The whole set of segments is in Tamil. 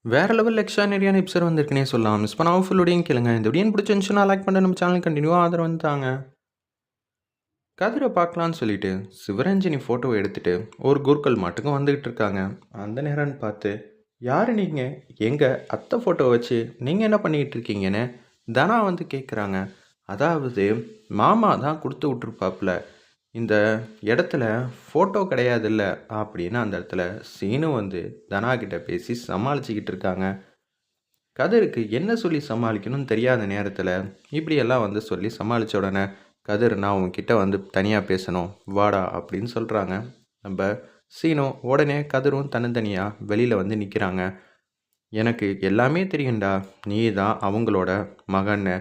வேற லெவல் எக்ஸ்ட்ரானரியான எபிசோட் வந்திருக்குன்னே சொல்லலாம். மிஸ் பண்ணாம ஃபுல்லோடையும் கேளுங்க. இந்த வீடியோ பிடிச்சிருந்துச்சுன்னா லைக் பண்ணி நம்ம சேனல் கண்டினியூவாக ஆதரவு வந்துட்டாங்க. கதிரை பார்க்கலான்னு சொல்லிட்டு சிவரஞ்சனி ஃபோட்டோவை எடுத்துட்டு ஒரு குருக்கள் மாட்டுக்கும் வந்துக்கிட்டு இருக்காங்க. அந்த நேரம்னு பார்த்து யார் நீங்கள், எங்கள் அத்தை ஃபோட்டோவை வச்சு நீங்கள் என்ன பண்ணிக்கிட்டு இருக்கீங்கன்னு தனா வந்து கேட்குறாங்க. அதாவது மாமா தான் கொடுத்து விட்ருப்பாப்புல இந்த இடத்துல ஃபோட்டோ கிடையாதுல்ல அப்படின்னு அந்த இடத்துல சீனு வந்து தனா கிட்ட பேசி சமாளிச்சுக்கிட்டு இருக்காங்க. கதிருக்கு என்ன சொல்லி சமாளிக்கணும்னு தெரியாத நேரத்தில் இப்படியெல்லாம் வந்து சொல்லி சமாளித்த உடனே கதிர் நான் உன்கிட்ட வந்து தனியாக பேசணும் வாடா அப்படின்னு சொல்கிறாங்க. நம்ம சீனோ உடனே கதிரும் தன்னந்தனியாக வெளியில் வந்து நிற்கிறாங்க. எனக்கு எல்லாமே தெரியும்டா, நீ தான் அவங்களோட மகன்னு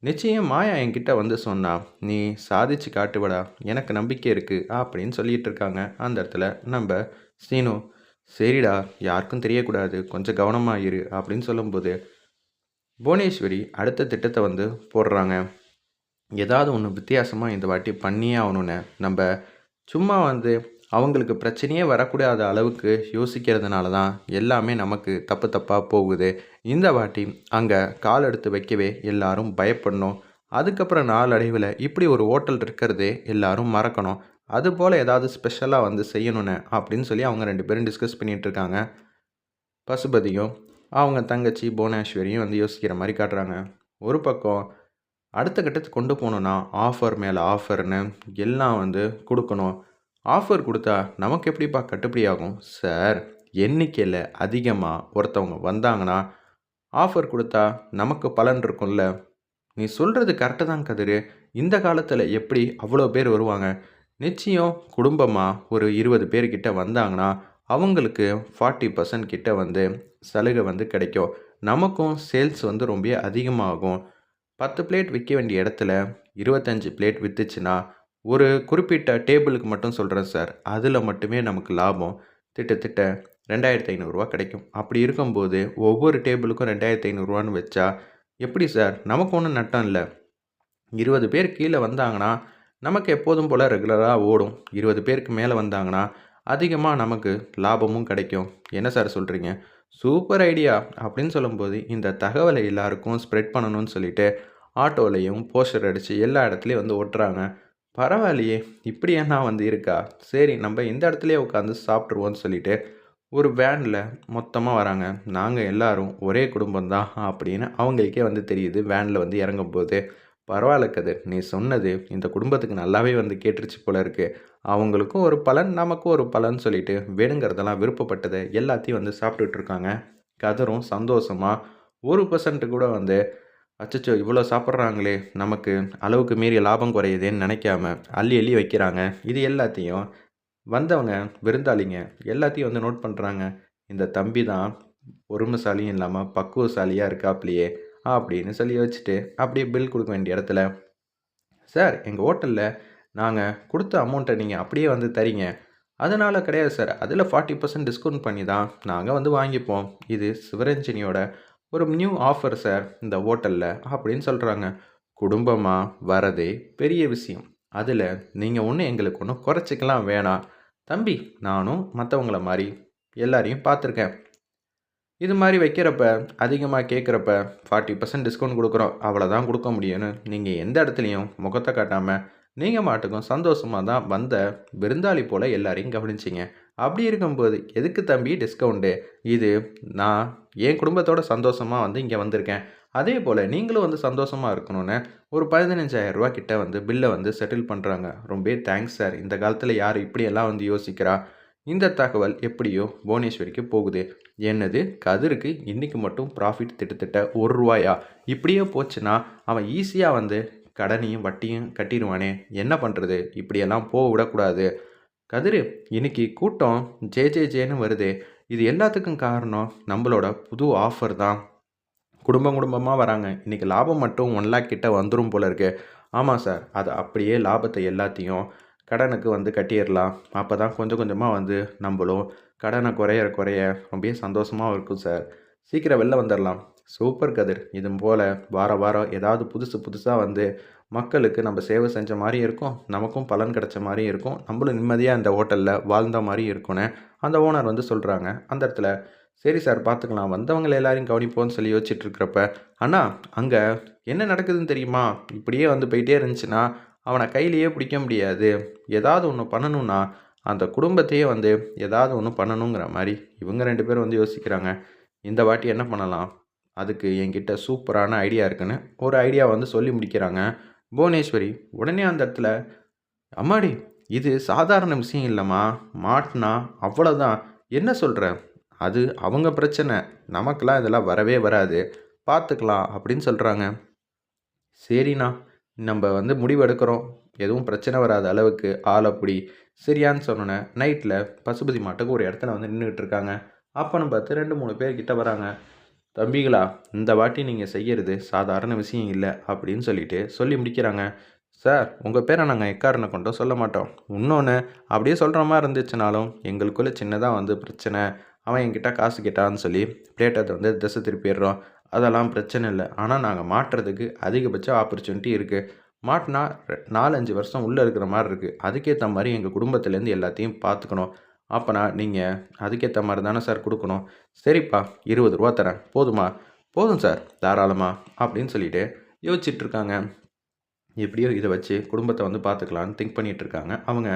நிச்சயம் மாயா என்கிட்ட வந்து சொன்னா நீ சாதிச்சு காட்டுவடா, எனக்கு நம்பிக்கை இருக்குது அப்படின்னு சொல்லிட்டு இருக்காங்க. அந்த இடத்துல நம்ம சீனோ சரிடா யாருக்கும் தெரியக்கூடாது, கொஞ்சம் கவனமாக இரு அப்படின்னு சொல்லும்போது புவனேஸ்வரி அடுத்த திட்டத்தை வந்து போடுறாங்க. ஏதாவது ஒன்று வித்தியாசமாக இந்த வாட்டி பண்ணியே ஆகணுன்னு நம்ம சும்மா வந்து அவங்களுக்கு பிரச்சனையே வரக்கூடாத அளவுக்கு யோசிக்கிறதுனால தான் எல்லாமே நமக்கு தப்பு தப்பாக போகுது. இந்த வாட்டி அங்கே கால் எடுத்து வைக்கவே எல்லாரும் பயப்படணும். அதுக்கப்புறம் நாளடைவில் இப்படி ஒரு ஹோட்டல் இருக்கிறதே எல்லாரும் மறக்கணும். அதுபோல் ஏதாவது ஸ்பெஷலாக வந்து செய்யணுன்னு அப்படின்னு சொல்லி அவங்க 2 பேரும் டிஸ்கஸ் பண்ணிகிட்டு இருக்காங்க. பசுபதியும் அவங்க தங்கச்சி புவனேஸ்வரியும் வந்து யோசிக்கிற மாதிரி காட்டுறாங்க. ஒரு பக்கம் அடுத்த கட்டத்துக்கு கொண்டு போகணுன்னா ஆஃபர் மேலே ஆஃபர்னு எல்லாம் வந்து கொடுக்கணும். ஆஃபர் கொடுத்தா நமக்கு எப்படிப்பா கட்டுப்படி ஆகும் சார்? எண்ணிக்கையில் அதிகமாக ஒருத்தவங்க வந்தாங்கன்னா ஆஃபர் கொடுத்தா நமக்கு பலன் இருக்கும்ல. நீ சொல்கிறது கரெக்டு தான் கதிர். இந்த காலத்தில் எப்படி அவ்வளோ பேர் வருவாங்க? நிச்சயம் குடும்பமாக ஒரு 20 பேர்கிட்ட வந்தாங்கன்னா அவங்களுக்கு 40% கிட்ட வந்து சலுகை வந்து கிடைக்கும். நமக்கும் சேல்ஸ் வந்து ரொம்ப அதிகமாகும். 10 பிளேட் விற்க வேண்டிய இடத்துல 25 பிளேட் விற்றுச்சுன்னா ஒரு குறிப்பிட்ட டேபிளுக்கு மட்டும் சொல்கிறேன் சார், அதில் மட்டுமே நமக்கு லாபம் திட்டத்திட்ட 2500 கிடைக்கும். அப்படி இருக்கும்போது ஒவ்வொரு டேபிளுக்கும் 2500 வச்சா எப்படி சார்? நமக்கு ஒன்றும் நட்டம் இல்லை. 20 பேர் கீழே வந்தாங்கன்னா நமக்கு எப்போதும் போல் ரெகுலராக ஓடும். 20 பேருக்கு மேலே வந்தாங்கன்னா அதிகமாக நமக்கு லாபமும் கிடைக்கும். என்ன சார் சொல்கிறீங்க? சூப்பர் ஐடியா அப்படின்னு சொல்லும்போது இந்த தகவலை எல்லாருக்கும் ஸ்ப்ரெட் பண்ணணும்னு சொல்லிட்டு ஆட்டோலையும் போஸ்டர் அடித்து எல்லா இடத்துலையும் வந்து ஒட்டுறாங்க. பரவாயில்லையே, இப்படி என்ன வந்து இருக்கா? சரி நம்ம இந்த இடத்துலையே உட்காந்து சாப்பிட்ருவோன்னு சொல்லிட்டு ஒரு வேனில் மொத்தமாக வராங்க. நாங்கள் எல்லாரும் ஒரே குடும்பம் தான் அப்படின்னு அவங்களுக்கே வந்து தெரியுது வேனில் வந்து இறங்கும்போது. பரவாயில்ல கதிர், நீ சொன்னது இந்த குடும்பத்துக்கு நல்லாவே வந்து கேட்டுருச்சு போல இருக்கு. அவங்களுக்கும் ஒரு பலன் நமக்கும் ஒரு பலன் சொல்லிட்டு வேணுங்கிறதெல்லாம் விருப்பப்பட்டதை எல்லாத்தையும் வந்து சாப்பிட்டுட்டு இருக்காங்க. கதிரும் சந்தோஷமாக 1% கூட வந்து அச்சச்சோ இவ்வளோ சாப்பிட்றாங்களே நமக்கு அளவுக்கு மீறிய லாபம் குறையுதேன்னு நினைக்காம அள்ளி அள்ளி வைக்கிறாங்க. இது எல்லாத்தையும் வந்தவங்க விருந்தாளிங்க எல்லாத்தையும் வந்து நோட் பண்ணுறாங்க. இந்த தம்பி தான் பொறுமைசாலியும் இல்லாமல் பக்குவசாலியாக இருக்காப்லையே அப்படின்னு சொல்லி வச்சுட்டு அப்படியே பில் கொடுக்க வேண்டிய இடத்துல சார் எங்கள் ஹோட்டலில் நாங்கள் கொடுத்த அமௌண்ட்டை நீங்கள் அப்படியே வந்து தரீங்க. அதனால் கிடையாது சார், அதில் 40% டிஸ்கவுண்ட் பண்ணி தான் நாங்கள் வந்து வாங்கிப்போம். இது சிவரஞ்சனியோட ஒரு நியூ ஆஃபர் சார் இந்த ஹோட்டலில் அப்படின்னு சொல்கிறாங்க. குடும்பமாக வரதே பெரிய விஷயம். அதில் நீங்கள் ஒன்றும் எங்களுக்கு ஒன்றும் குறைச்சிக்கலாம் வேணாம். தம்பி நானும் மற்றவங்கள மாதிரி எல்லாரையும் பார்த்துருக்கேன். இது மாதிரி வைக்கிறப்ப அதிகமாக கேட்குறப்ப 40% டிஸ்கவுண்ட் கொடுக்குறோம், அவ்வளோதான் கொடுக்க முடியும்னு நீங்கள் எந்த இடத்துலையும் முகத்தை காட்டாமல் நீங்கள் மாட்டுக்கும் சந்தோஷமாக தான் வந்த விருந்தாளி போல் எல்லாரையும் கவனிச்சிங்க. அப்படி இருக்கும்போது எதுக்கு தம்பி டிஸ்கவுண்ட்டு? இது நான் என் குடும்பத்தோட சந்தோஷமாக வந்து இங்கே வந்திருக்கேன். அதே போல் நீங்களும் வந்து சந்தோஷமாக இருக்கணும்னு ஒரு 15,000 கிட்ட வந்து பில்லை வந்து செட்டில் பண்ணுறாங்க. ரொம்ப தேங்க்ஸ் சார். இந்த காலத்தில் யார் இப்படியெல்லாம் வந்து யோசிக்கிறா? இந்த தகவல் எப்படியோ புவனேஸ்வரிக்கு போகுது. என்னது கதிருக்கு இன்றைக்கி மட்டும் ப்ராஃபிட் கிட்டத்தட்ட ₹1. இப்படியே போச்சுன்னா அவன் ஈஸியாக வந்து கடனையும் வட்டியும் கட்டிடுவானே, என்ன பண்ணுறது? இப்படியெல்லாம் போக விடக்கூடாது. கதிர் இன்னைக்கு கூட்டம் ஜே ஜே ஜேன்னு வருது. இது எல்லாத்துக்கும் காரணம் நம்மளோட புது ஆஃபர் தான். குடும்பம் குடும்பமாக வராங்க. இன்றைக்கி லாபம் மட்டும் 1 கிட்ட வந்துடும் போல இருக்கு. ஆமாம் சார், அது அப்படியே லாபத்தை எல்லாத்தையும் கடனுக்கு வந்து கட்டிடலாம். அப்போ தான் கொஞ்சம் கொஞ்சமாக வந்து நம்மளும் கடனை குறைய குறைய ரொம்ப சந்தோஷமாகவும் இருக்கும் சார். சீக்கிரம் வெளில வந்துடலாம். சூப்பர் கதிர், இது போல் வாரம் வாரம் ஏதாவது புதுசு புதுசாக வந்து மக்களுக்கு நம்ம சேவை செஞ்ச மாதிரியும் இருக்கும், நமக்கும் பலன் கிடைச்ச மாதிரியும் இருக்கும், நம்மளும் நிம்மதியாக இந்த ஹோட்டலில் வாழ்ந்த மாதிரி இருக்கும்னு அந்த ஓனர் வந்து சொல்கிறாங்க. அந்த இடத்துல சரி சார் பார்த்துக்கலாம். வந்தவங்கள எல்லாரையும் கவனிப்போம்ன்னு சொல்லி யோசிச்சுட்டு இருக்கிறப்ப, அண்ணா அங்க என்ன நடக்குதுன்னு தெரியுமா? இப்படியே வந்து போயிட்டே இருந்துச்சுன்னா, அவன கையிலேயே பிடிக்க முடியாது. ஏதாவது ஒண்ணு பண்ணணும்னா, அந்த குடும்பத்தையே வந்து ஏதாவது ஒண்ணு பண்ணணுங்கிற மாரி இவங்க 2 பேரும் வந்து யோசிக்கிறாங்க. இந்த வாட்டி என்ன பண்ணலாம்? அதுக்கு என்கிட்ட சூப்பரான ஐடியா இருக்குன்னு ஒரு ஐடியா வந்து சொல்லி முடிக்கிறாங்க புவனேஸ்வரி. உடனே அந்த இடத்துல, அம்மாடி! இது சாதாரண விஷயம் இல்லம்மா. மாட்னா அவ்வளோதான். என்ன சொல்ற? அது அவங்க பிரச்சனை. நமக்கெல்லாம் இதெல்லாம் வரவே வராது. பார்த்துக்கலாம் அப்படின்னு சொல்றாங்க. சரிண்ணா, நம்ப வந்து முடிவு எடுக்கிறோம். எதுவும் பிரச்சனை வராத அளவுக்கு ஆள் அப்படி. சரியான்னு சொன்னோனே, நைட்ல பசுபதி மாட்டுக்கு ஒரு இடத்துல வந்து நின்னுகிட்டு இருக்காங்க. அப்பன்னு பார்த்து 2, 3 பேர் கிட்ட வராங்க. தம்பிகளா, இந்த வாட்டி நீங்க செய்யறது சாதாரண விஷயம் இல்ல அப்படின்னு சொல்லிட்டு சொல்லி முடிக்கிறாங்க. சார், உங்க பேரை நாங்க எக்காரண கொண்டும் சொல்ல மாட்டோம். இன்னொன்னு அப்படியே சொல்ற மாரி இருந்துச்சுனாலும், எங்களுக்குள்ள சின்னதா வந்து பிரச்சனை. அவன் என்கிட்ட காசு கேட்டான்னு சொல்லி பிளேட்ட வந்து திசை திருப்பிடுறோம். அதெல்லாம் பிரச்சனை இல்ல. ஆனா நாங்க மாட்றதுக்கு அதிகபட்ச ஆப்பர்ச்சுனிட்டி இருக்கு. மாட்னா 4, 5 வருஷம் உள்ள இருக்கிற மாரி இருக்கு. அதுக்கேத்த மாரி எங்க குடும்பத்திலேருந்து எல்லாத்தையும் பார்த்துக்கணும். அப்பனா நீங்க அதுக்கேத்த மாரி தானே சார் குடுக்கணும். சரிப்பா, ரூ. 20 தரேன். போதுமா? போதும் சார், தாராளமா அப்படின்னு சொல்லிட்டு யோசிச்சுட்டு இருக்காங்க. எப்படியோ இத வச்சு குடும்பத்த வந்து பார்த்துக்கலான்னு திங்க் பண்ணிட்டு இருக்காங்க அவங்க.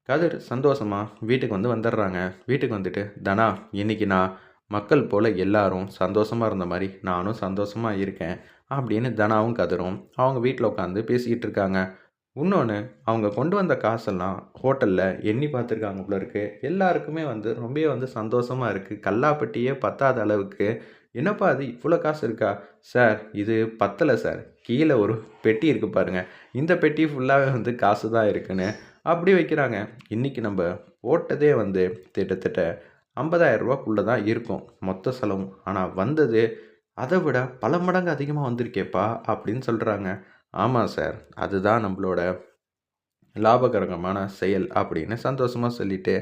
கதிர் சந்தோஷமா வீட்டுக்கு வந்து வந்துடுறாங்க. வீட்டுக்கு வந்துட்டு, "தனா, இன்னைக்கு நான் மக்கள் போல எல்லாரும் சந்தோஷமா இருந்த மாரி நானும் சந்தோஷமா இருக்கேன்." அப்படின்னு தனாவும் கதிரும் அவங்க வீட்ல உட்காந்து பேசிக்கிட்டு இருக்காங்க. இன்னொன்னு, அவங்க கொண்டு வந்த காசெல்லாம் ஹோட்டல்ல எண்ணி பார்த்துருக்காங்க போல இருக்கு. எல்லாருக்குமே வந்து ரொம்பவே வந்து சந்தோஷமா இருக்கு. கல்லாப்பட்டியே பத்தாத அளவுக்கு, "என்னப்பா இது இவ்வளோ காசு இருக்கா?" "சார், இது பத்தல சார். கீழ ஒரு பெட்டி இருக்கு பாருங்க. இந்த பெட்டி ஃபுல்லாவே வந்து காசு தான் இருக்குன்னு." அப்படி வைக்கிறாங்க. இன்னைக்கு நம்ப போட்டதே வந்து கிட்டத்தட்ட ரூ. 50,000க்குள்ள தான் இருக்கும் மொத்த செலவும். ஆனா வந்தது அத விட பல மடங்கு அதிகமா வந்திருக்கேப்பா அப்படின்னு சொல்றாங்க. ஆமா சார். அதுதான் நம்மளோட லாபகரமான செயல் அப்படின்னு சந்தோஷமா சொல்லிட்டு,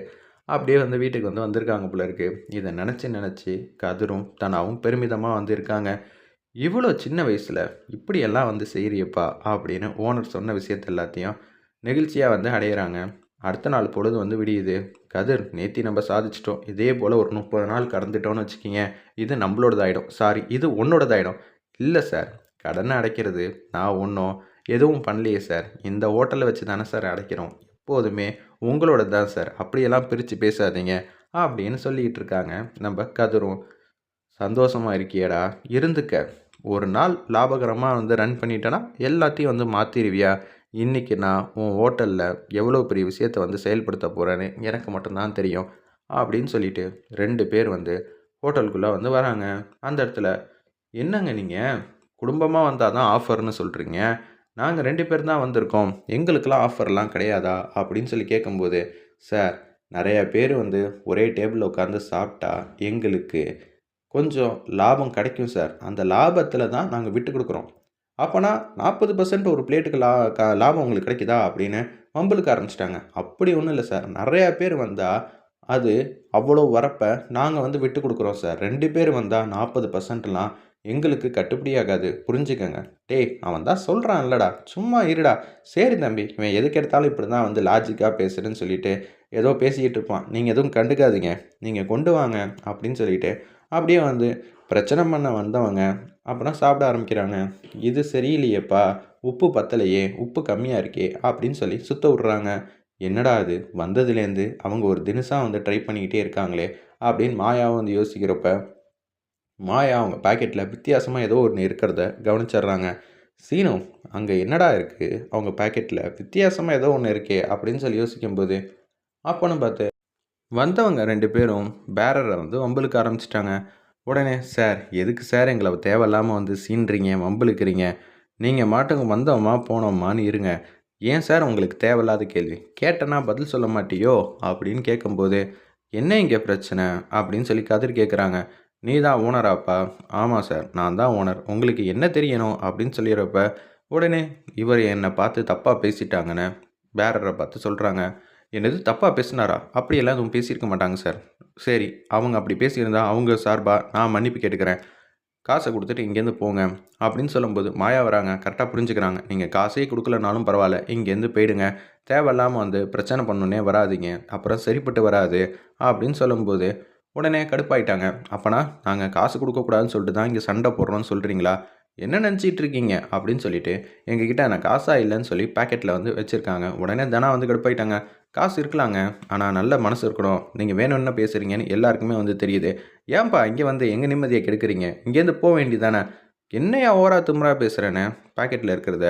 அப்படியே வந்து வீட்டுக்கு வந்து வந்திருக்காங்க போல இருக்கு. இத நெனச்சு நெனச்சு கதிரும், தனாவும் பெருமிதமா வந்து இருக்காங்க. "இவ்வளோ சின்ன வயசுல இப்படியெல்லாம் வந்து செய்றியேப்பா" அப்படின்னு ஓனர் சொன்ன விஷயத்த எல்லாத்தையும் நெகிழ்ச்சியா வந்து அடையிறாங்க. அடுத்த நாள் பொழுது வந்து விடியுது. "கதிர், நேத்தி நம்ப சாதிச்சுட்டோம். இதே போல ஒரு 30 நாள் கடந்துட்டோம்னு வச்சுக்கங்க, இது நம்பளோடதாயிடும். சாரி, இது உன்னோடதாயிடும்." "இல்ல சார், கடன அடைக்கிறது நான் ஒண்ணும் எதுவும் பண்ணலையே சார். இந்த ஹோட்டல வச்சு தானே சார் அடைக்கிறோம். எப்போதுமே உங்களோடது தான் சார். அப்படியெல்லாம் பிரிச்சு பேசாதீங்க." அப்படின்னு சொல்லிட்டு இருக்காங்க நம்ப கதிரும். "சந்தோஷமா இருக்கியேடா, இருந்துக்க. ஒரு நாள் லாபகரமா வந்து ரன் பண்ணிட்டேன்னா, எல்லாத்தையும் வந்து மாத்திருவியா? இன்னைக்கு நான் உன் ஹோட்டல்ல எவ்வளோ பெரிய விஷயத்த வந்து செயல்படுத்த போறேன்னு எனக்கு மட்டும் தான் தெரியும்." அப்படின்னு சொல்லிட்டு 2 பேர் வந்து ஹோட்டலுக்குள்ள வந்து வராங்க. அந்த இடத்துல, "என்னங்க நீங்க? குடும்பமா வந்தா தான் ஆஃபர்ன்னு சொல்றீங்க. நாங்க 2 பேர் தான் வந்திருக்கோம். எங்களுக்கெல்லாம் ஆஃபர்லாம் கிடையாதா?" அப்படின்னு சொல்லி கேட்கும்போது, "சார், நெறைய பேர் வந்து ஒரே டேபிள்ல உட்கார்ந்து சாப்பிட்டா எங்களுக்கு கொஞ்சம் லாபம் கிடைக்கும் சார். அந்த லாபத்தில தான் நாங்க விட்டுக் குடுக்குறோம். அப்பன்னா 40% ஒரு பிளேட்டுக்கு லாபம் உங்களுக்கு கிடைக்குதா?" அப்படின்னு வம்பிழுக்க ஆரம்பிச்சுட்டாங்க. "அப்படி ஒண்ணும் இல்ல சார். நெறைய பேர் வந்தா, அது அவ்வளோ வரப்ப நாங்க வந்து விட்டுக் குடுக்குறோம் சார். 2 பேர் வந்தா 40%லாம் எங்களுக்கு கட்டுப்படியாகாது. புரிஞ்சுக்கங்க." "டேய், அவன் தான் சொல்றான்லடா. சும்மா இருடா." "சரி தம்பி. இவன் எதுக்கு எடுத்தாலும் இப்படி தான் வந்து லாஜிக்கா பேசுறேன்னு" சொல்லிட்டு ஏதோ பேசிக்கிட்டு இருப்பான். "நீங்க எதுவும் கண்டுக்காதீங்க. நீங்க கொண்டு வாங்க." அப்படின்னு சொல்லிட்டு அப்படியே வந்து பிரச்சனை பண்ண வந்தவங்க அப்புறம் சாப்பிட ஆரம்பிக்கிறாங்க. "இது சரியில்லையேப்பா! உப்பு பத்தலையே! உப்பு கம்மியா இருக்கே!" அப்படின்னு சொல்லி சுத்த விடுறாங்க. "என்னடா இது! வந்ததுலேருந்து அவங்க ஒரு தினுசா வந்து ட்ரை பண்ணிக்கிட்டே இருக்காங்களே!" அப்படின்னு மாயாவும் வந்து யோசிக்கிறப்ப, மாயா அவங்க பாக்கெட்ல வித்தியாசமா ஏதோ ஒண்ணு இருக்கிறத கவனிச்சிடுறாங்க. "சீனு, அங்க என்னடா இருக்கு? அவங்க பாக்கெட்ல வித்தியாசமா ஏதோ ஒண்ணு இருக்கே!" அப்படின்னு சொல்லி யோசிக்கும்போது, அப்பன்னு பார்த்து வந்தவங்க 2 பேரும் பேரர வந்து வம்பிழுக்க ஆரம்பிச்சுட்டாங்க. உடனே, "சார், எதுக்கு சார் எங்கள தேவையில்லாம வந்து சீண்டுறீங்க, வம்பிழுக்கிறீங்க? நீங்க மாட்டுக்கு வந்தோமா, போனோமான்னு இருங்க. ஏன் சார் உங்களுக்கு தேவையில்லாத கேள்வி? கேட்டேன்னா பதில் சொல்ல மாட்டியோ?" அப்படின்னு கேட்கும்போது, "என்ன இங்க பிரச்சனை?" அப்படின்னு சொல்லி கதிர் கேட்குறாங்க. "நீ தான் ஓனராப்பா?" "ஆமா சார், நான் தான் ஓனர். உங்களுக்கு என்ன தெரியணும்?" அப்படின்னு சொல்லிறப்ப, உடனே இவர் என்ன பார்த்து தப்பா பேசிட்டாங்கன்னு பேரர பார்த்து சொல்றாங்க. "என்னது தப்பா பேசினாரா? அப்படியெல்லாம் எதுவும் பேசியிருக்க மாட்டாங்க சார்." "சரி, அவங்க அப்படி பேசியிருந்தா அவங்க சார்பா நான் மன்னிப்பு கேட்டுக்கிறேன். காச குடுத்துட்டு இங்கேருந்து போங்க." அப்படின்னு சொல்லும்போது மாயா வராங்க. கரெக்ட்டா புரிஞ்சுக்கிறாங்க. "நீங்க காசே குடுக்கலனாலும் பரவால்ல. இங்கேருந்து போயிடுங்க. தேவையில்லாம வந்து பிரச்சனை பண்ணணுன்னே வராதீங்க. அப்புறம் சரிப்பட்டு வராது." அப்படின்னு சொல்லும்போது, உடனே கடுப்பாயிட்டாங்க. அப்பனா நாங்கள் காசு கொடுக்கக்கூடாதுன்னு சொல்லிட்டு தான் இங்கே சண்டை போடுறோன்னு சொல்கிறீங்களா? என்ன நினச்சிட்டு இருக்கீங்க அப்படின்னு சொல்லிட்டு எங்ககிட்ட நான் காசா இல்லைன்னு சொல்லி பாக்கெட்டில் வந்து வச்சுருக்காங்க. உடனே தனா வந்து கடுப்பாயிட்டாங்க. காசு இருக்கலாங்க, ஆனால் நல்ல மனசு இருக்கணும். நீங்கள் வேணும்னு பேசுகிறீங்கன்னு எல்லாருக்குமே வந்து தெரியுது. ஏன்பா இங்கே வந்து எங்கள் நிம்மதியை கெடுக்குறீங்க? இங்கேருந்து போக வேண்டியதானே? என்னையா ஓவரா திமிரா பேசுகிறேன்னு பாக்கெட்டில் இருக்கிறத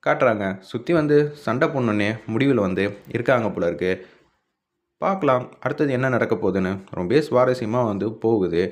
காட்டுறாங்க. சுற்றி வந்து சண்டை போடணுன்னே முடிவில் வந்து இருக்காங்க போல இருக்கு. பார்க்கலாம் அடுத்தது என்ன நடக்க போகுதுன்னு. ரொம்பவே சுவாரஸ்யமாக வந்து போகுது.